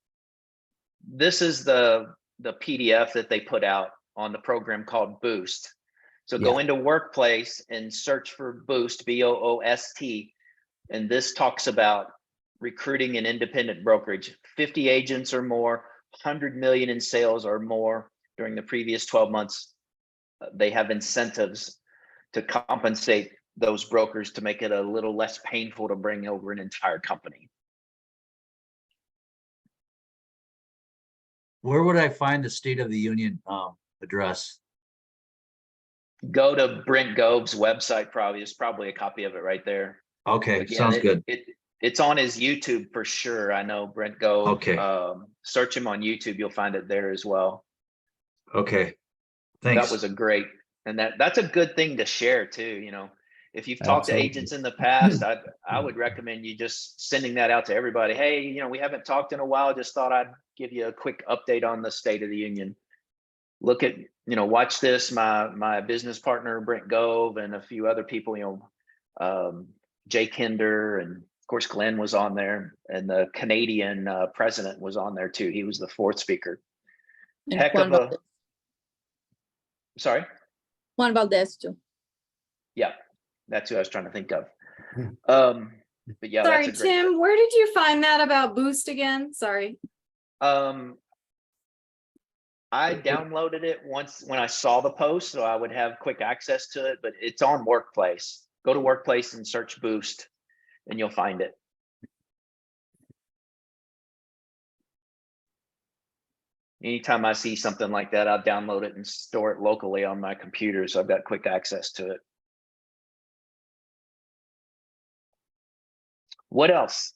This is the PDF that they put out on the program called Boost. So go into workplace and search for Boost, BOOST. And this talks about recruiting an independent brokerage, 50 agents or more, 100 million in sales or more during the previous 12 months. They have incentives to compensate those brokers to make it a little less painful to bring over an entire company. Where would I find the State of the Union address? Go to Brent Gove's website, probably. There's probably a copy of it right there. Okay, Again, sounds good. It's on his YouTube for sure. I know Brent Gove. Okay. Search him on YouTube. You'll find it there as well. Okay, thanks. That was a great, and that's a good thing to share too. You know, if you've talked to Absolutely. agents in the past, I would recommend you just sending that out to everybody. Hey, you know, we haven't talked in a while. Just thought I'd give you a quick update on the State of the Union. Look at, you know, watch this. My business partner Brent Gove and a few other people. You know, Jay Kinder, and of course Glenn was on there, and the Canadian president was on there too. He was the fourth speaker. And Heck Juan of a. Valdez. Sorry. Juan Valdez too. Yeah, that's who I was trying to think of. But yeah, Sorry, that's a great. Tim, where did you find that about Boost again? Sorry. I downloaded it once when I saw the post, so I would have quick access to it, but it's on Workplace. Go to Workplace and search Boost and you'll find it. Anytime I see something like that, I'll download it and store it locally on my computer, so I've got quick access to it. What else?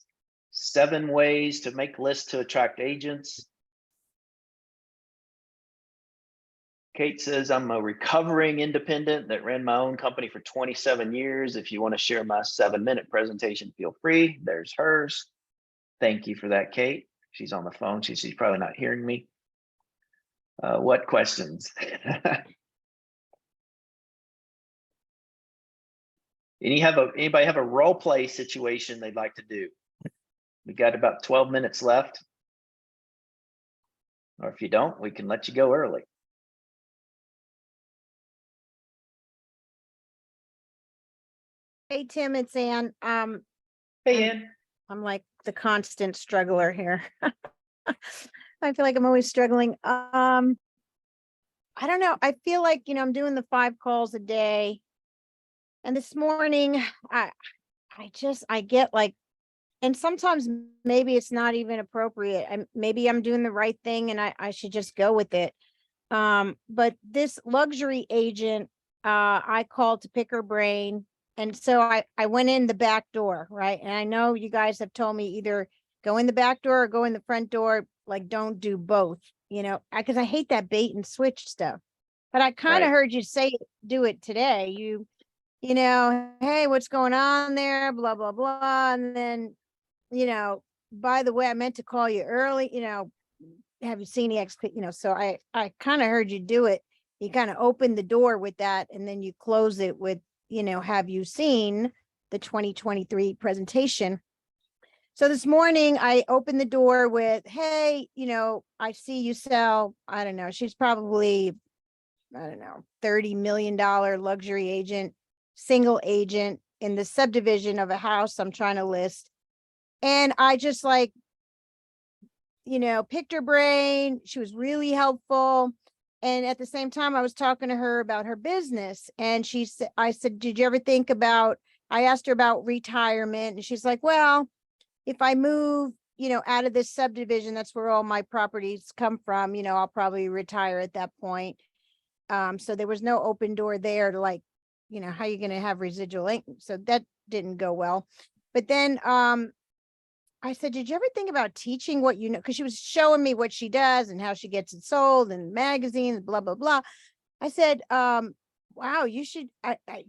7 ways to make lists to attract agents. Kate says, I'm a recovering independent that ran my own company for 27 years. If you want to share my 7-minute presentation, feel free. There's hers. Thank you for that, Kate. She's on the phone. She's probably not hearing me. What questions? Anybody have a role play situation they'd like to do? We got about 12 minutes left. Or if you don't, we can let you go early. Hey, Tim, it's Ann. Hey, Ann. I'm like the constant struggler here. I feel like I'm always struggling. I don't know. I feel like, I'm doing the 5 calls a day. And this morning, I get like, and sometimes maybe it's not even appropriate. Maybe I'm doing the right thing and I should just go with it. But this luxury agent, I called to pick her brain. And so I went in the back door, right? And I know you guys have told me either go in the back door or go in the front door, like don't do both, because I hate that bait and switch stuff. But I kind of heard you say do it today. Hey, what's going on there? Blah, blah, blah. And then, by the way, I meant to call you early, have you seen the XP? So I kind of heard you do it. You kind of open the door with that and then you close it with, have you seen the 2023 presentation? So this morning I opened the door with, hey, I see you sell, I don't know, she's probably, $30 million luxury agent, single agent in the subdivision of a house I'm trying to list. And I just picked her brain. She was really helpful. And at the same time, I was talking to her about her business. And I said, did you ever think about, I asked her about retirement. And she's like, well, if I move, out of this subdivision, that's where all my properties come from, I'll probably retire at that point. So there was no open door there to how are you going to have residual income? So that didn't go well. But then I said, did you ever think about teaching what you know? Because she was showing me what she does and how she gets it sold and magazines, blah, blah, blah. I said, wow, you should,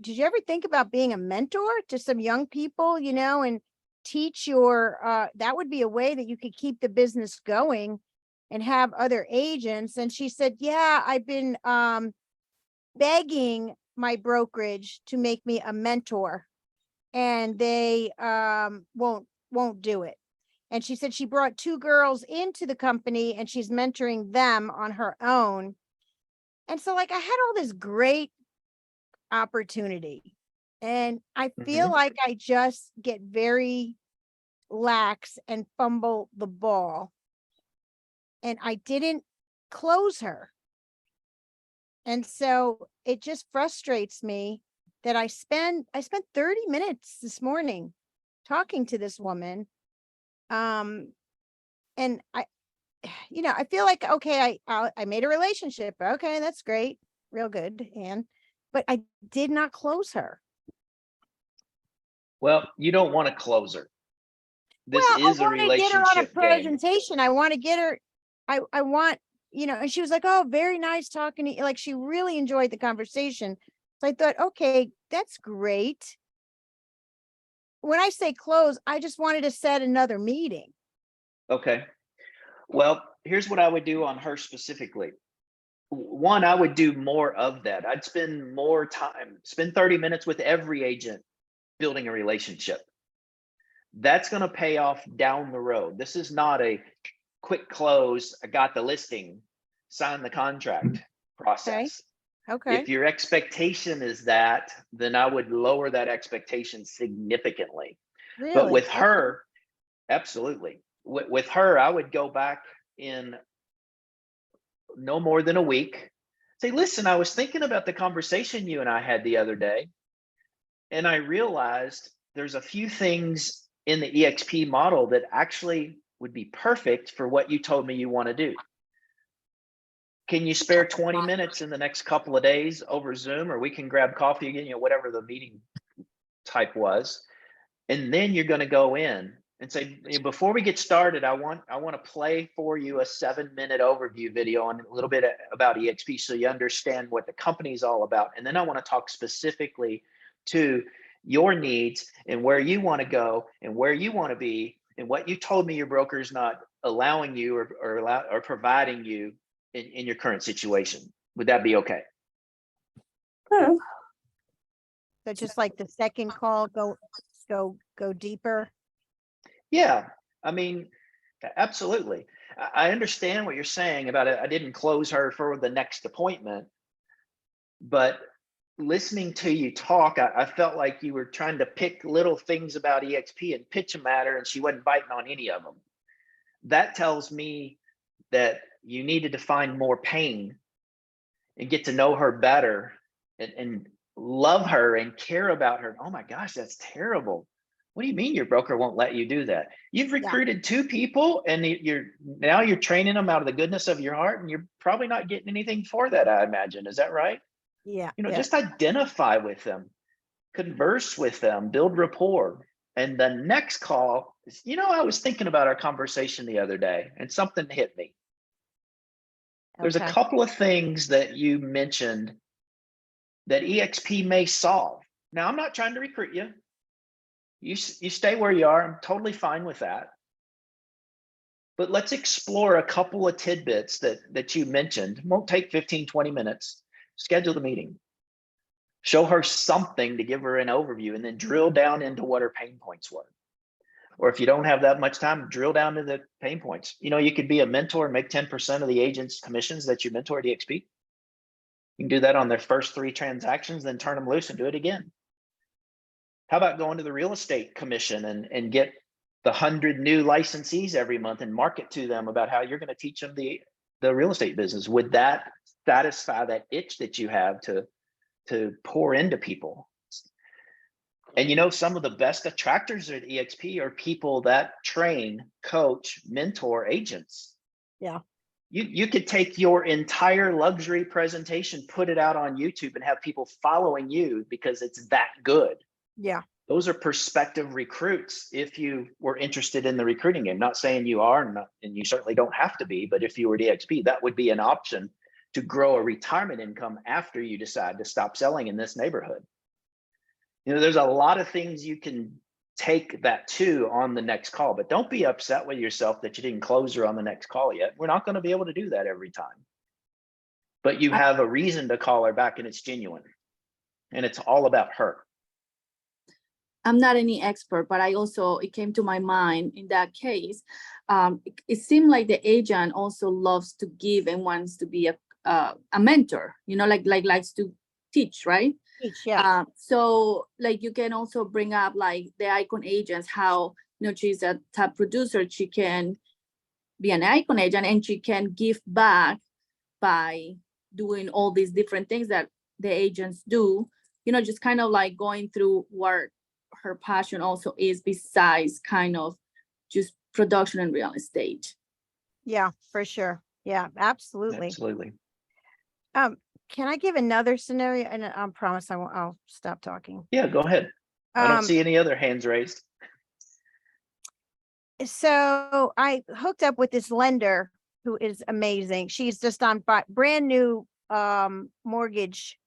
did you ever think about being a mentor to some young people, and teach that would be a way that you could keep the business going and have other agents. And she said, yeah, I've been begging my brokerage to make me a mentor and they won't do it. And she said she brought 2 girls into the company and she's mentoring them on her own. And so I had all this great opportunity and I feel like I just get very lax and fumble the ball. And I didn't close her. And so it just frustrates me that I spent 30 minutes this morning talking to this woman. And you know, I feel like, okay, I made a relationship. Okay, that's great. Real good. But I did not close her. Well, you don't want to close her. This Well, I is a want to get her on a relationship game. presentation. I want to get her, I want, you know, and she was like, oh, very nice talking to you. Like, she really enjoyed the conversation. So I thought, okay, that's great. When I say close, I just wanted to set another meeting. Okay. Well, here's what I would do on her specifically. One, I would do more of that. I'd spend more time, spend 30 minutes with every agent building a relationship. That's going to pay off down the road. This is not a quick close. I got the listing, sign the contract process. Okay. If your expectation is that, then I would lower that expectation significantly. Really? But with her, absolutely. With her, I would go back in no more than a week. Say, listen, I was thinking about the conversation you and I had the other day, and I realized there's a few things in the EXP model that actually would be perfect for what you told me you want to do. Can you spare 20 minutes in the next couple of days over Zoom, or we can grab coffee again, you know, whatever the meeting type was. And then you're going to go in and say, before we get started, I want to play for you a 7-minute overview video on a little bit about EXP so you understand what the company is all about. And then I want to talk specifically to your needs and where you want to go and where you want to be and what you told me your broker is not allowing you or providing you in your current situation. Would that be okay? So just like the second call, go deeper. Yeah, I mean, absolutely. I understand what you're saying about it. I didn't close her for the next appointment, but listening to you talk, I felt like you were trying to pick little things about EXP and pitch a matter, and she wasn't biting on any of them. That tells me that you needed to find more pain and get to know her better and love her and care about her. Oh my gosh, that's terrible. What do you mean your broker won't let you do that? You've recruited 2 people and you're training them out of the goodness of your heart, and you're probably not getting anything for that, I imagine. Is that right? Yeah. You know, just identify with them, converse with them, build rapport. And the next call is, you know, I was thinking about our conversation the other day and something hit me. There's a couple of things that you mentioned that EXP may solve. Now, I'm not trying to recruit you. You stay where you are. I'm totally fine with that. But let's explore a couple of tidbits that you mentioned. It won't take 15, 20 minutes. Schedule the meeting. Show her something to give her an overview, and then drill down into what her pain points were. Or if you don't have that much time, drill down to the pain points. You know, you could be a mentor and make 10% of the agent's commissions that you mentor at EXP. You can do that on their first 3 transactions, then turn them loose and do it again. How about going to the real estate commission and get the 100 new licensees every month and market to them about how you're going to teach them the real estate business? Would that satisfy that itch that you have to pour into people? And you know, some of the best attractors at EXP are people that train, coach, mentor agents. Yeah. You could take your entire luxury presentation, put it out on YouTube, and have people following you because it's that good. Yeah. Those are prospective recruits if you were interested in the recruiting game. Not saying you are, and you certainly don't have to be, but if you were at EXP, that would be an option to grow a retirement income after you decide to stop selling in this neighborhood. You know, there's a lot of things you can take that to on the next call, but don't be upset with yourself that you didn't close her on the next call yet. We're not going to be able to do that every time, but you have a reason to call her back, and it's genuine, and it's all about her. I'm not any expert, but it came to my mind in that case. It seemed like the agent also loves to give and wants to be a mentor, you know, like likes to teach, right? Yeah. So like you can also bring up like the icon agents, how, you know, she's a top producer. She can be an icon agent and she can give back by doing all these different things that the agents do, you know, just kind of like going through what her passion also is besides kind of just production and real estate. Yeah, for sure. Yeah, absolutely. Absolutely. Can I give another scenario? And I promise I'll stop talking. Yeah, go ahead. I don't Um, see any other hands raised. so I hooked up with this lender who is amazing. She's just on brand new mortgage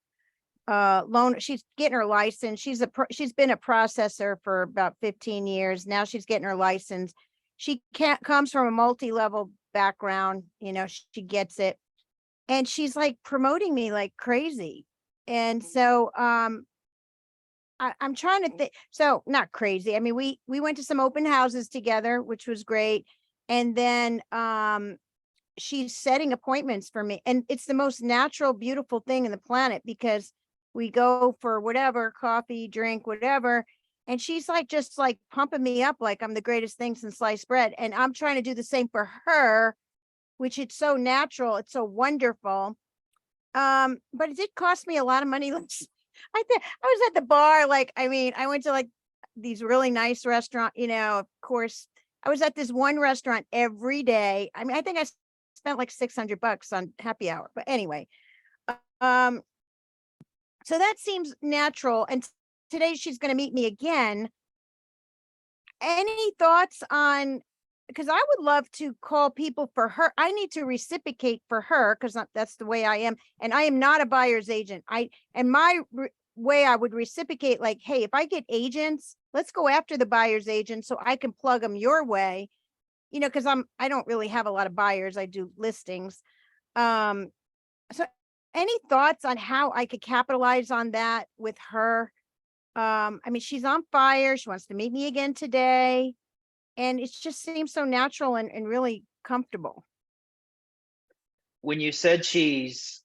loan. She's getting her license. She's been a processor for about 15 years. Now she's getting her license. She comes from a multi-level background, you know, she gets it. And she's like promoting me like crazy. And so I'm trying to think, so not crazy. I mean, we went to some open houses together, which was great. And then she's setting appointments for me. And it's the most natural, beautiful thing in the planet because we go for whatever, coffee, drink, whatever. And she's like, just like pumping me up like I'm the greatest thing since sliced bread. And I'm trying to do the same for her, which it's so natural. It's so wonderful. But it did cost me a lot of money. I was at the bar, like, I mean, I went to like these really nice restaurant, you know, of course, I was at this one restaurant every day. I mean, I think I spent like $600 on happy hour, but anyway. So that seems natural. And today she's going to meet me again. Any thoughts on, because I would love to call people for her. I need to reciprocate for her because that's the way I am. And I am not a buyer's agent. My way I would reciprocate, like, hey, if I get agents, let's go after the buyer's agent so I can plug them your way, you know, because I don't really have a lot of buyers. I do listings. So any thoughts on how I could capitalize on that with her? I mean, she's on fire. She wants to meet me again today. And it just seems so natural and really comfortable. When you said she's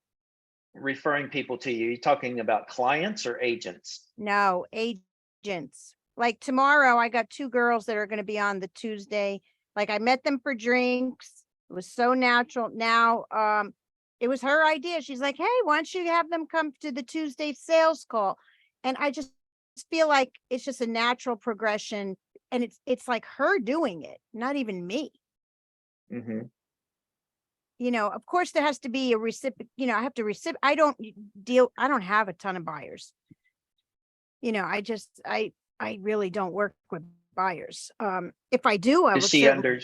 referring people to you, you're talking about clients or agents? No, agents. Like tomorrow, I got 2 girls that are going to be on the Tuesday. Like I met them for drinks. It was so natural. Now, it was her idea. She's like, hey, why don't you have them come to the Tuesday sales call? And I just feel like it's just a natural progression. And it's like her doing it, not even me. Mm-hmm. You know, of course there has to be a recipient, you know, I have to I don't have a ton of buyers. You know, I really don't work with buyers. If I do, I will Does she certainly.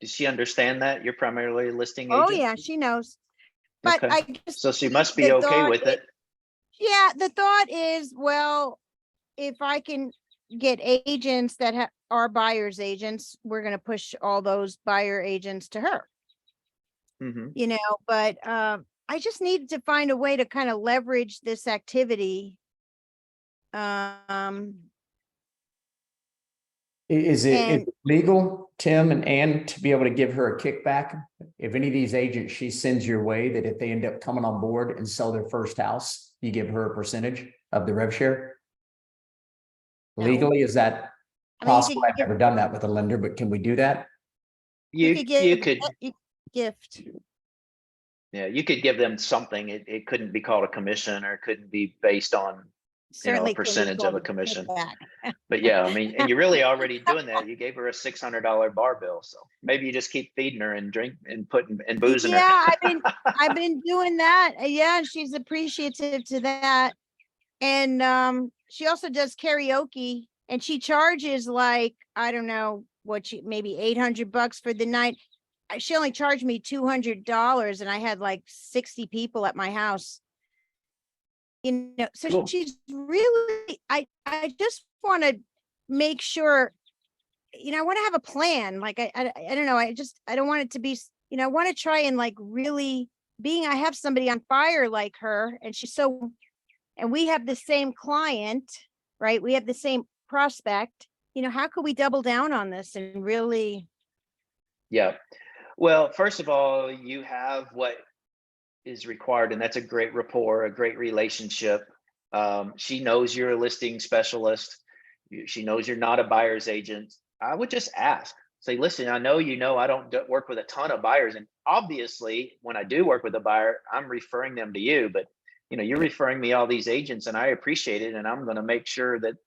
Does she understand that you're primarily a listing Oh agent? yeah, she knows. But Okay. I just So she think must be the okay thought with it. Yeah, the thought is, well, if I can get agents that are buyers agents, we're going to push all those buyer agents to her. Mm-hmm. You know, but I just needed to find a way to kind of leverage this activity. Is And it legal, Tim and Ann, to be able to give her a kickback? If any of these agents she sends your way, that if they end up coming on board and sell their first house, you give her a percentage of the rev share? No. Legally, is that I mean, possible? I've never done that with a lender, but can we do that? You could could gift. Yeah, you could give them something. It couldn't be called a commission, or it couldn't be based on, Certainly a could be percentage of called a commission. kickback. But yeah, I mean, and you're really already doing that. You gave her a $600 bar bill, so maybe you just keep feeding her and drink and putting and boozing her. Yeah, I've been doing that. Yeah, she's appreciative to that. And she also does karaoke, and she charges like, I don't know what maybe $800 for the night. She only charged me $200, and I had like 60 people at my house. You know, so Cool. she's really, I just want to make sure, you know, I want to have a plan. Like, I don't know. I don't want it to be, you know, I want to try and like really I have somebody on fire like her, and and we have the same client, right? We have the same prospect. You know, how could we double down on this and really? Yeah. Well, first of all, you have what is required, and that's a great rapport, a great relationship. She knows you're a listing specialist. She knows you're not a buyer's agent. I would just ask, say, listen, I know I don't work with a ton of buyers, and obviously when I do work with a buyer, I'm referring them to you, but you're referring me all these agents, and I appreciate it, and I'm going to make sure that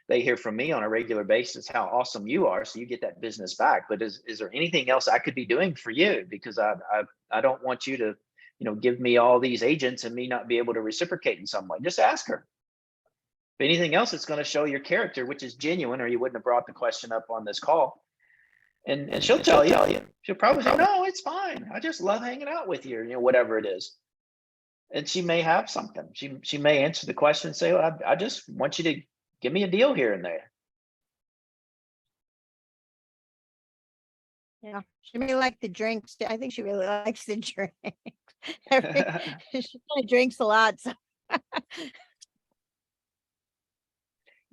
they hear from me on a regular basis how awesome you are, so you get that business back. But is there anything else I could be doing for you? Because I don't want you to, give me all these agents and me not be able to reciprocate in some way. Just ask her. If anything else, it's going to show your character, which is genuine, or you wouldn't have brought the question up on this call. And she'll tell you. She'll probably say, no, it's fine. I just love hanging out with you, whatever it is. And she may have something. She may answer the question and say, well, I just want you to give me a deal here and there. Yeah, she may like the drinks. I think she really likes the drinks. She kind of drinks a lot. So.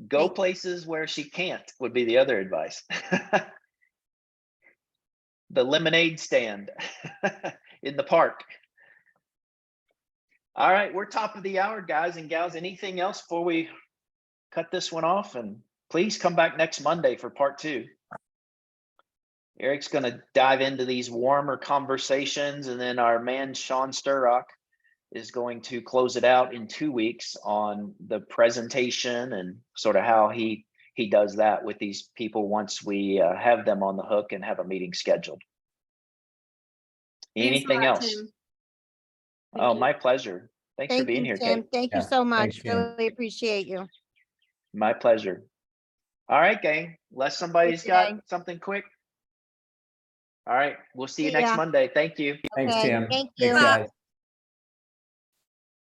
Go places where she can't would be the other advice. The lemonade stand in the park. All right, we're top of the hour, guys and gals. Anything else before we cut this one off? And please come back next Monday for part 2. Eric's going to dive into these warmer conversations, and then our man Sean Sturrock is going to close it out in 2 weeks on the presentation and sort of how he does that with these people once we have them on the hook and have a meeting scheduled. Anything else? Oh, my pleasure. Thanks for being here, Tim. Kate. Thank you Yeah, so much. thanks, Tim. Really appreciate you. My pleasure. All right, gang. Unless somebody's got something quick. All right, we'll see you See next ya. Monday. Thank you. Thanks, Okay, Tim. thank Thanks, you. guys.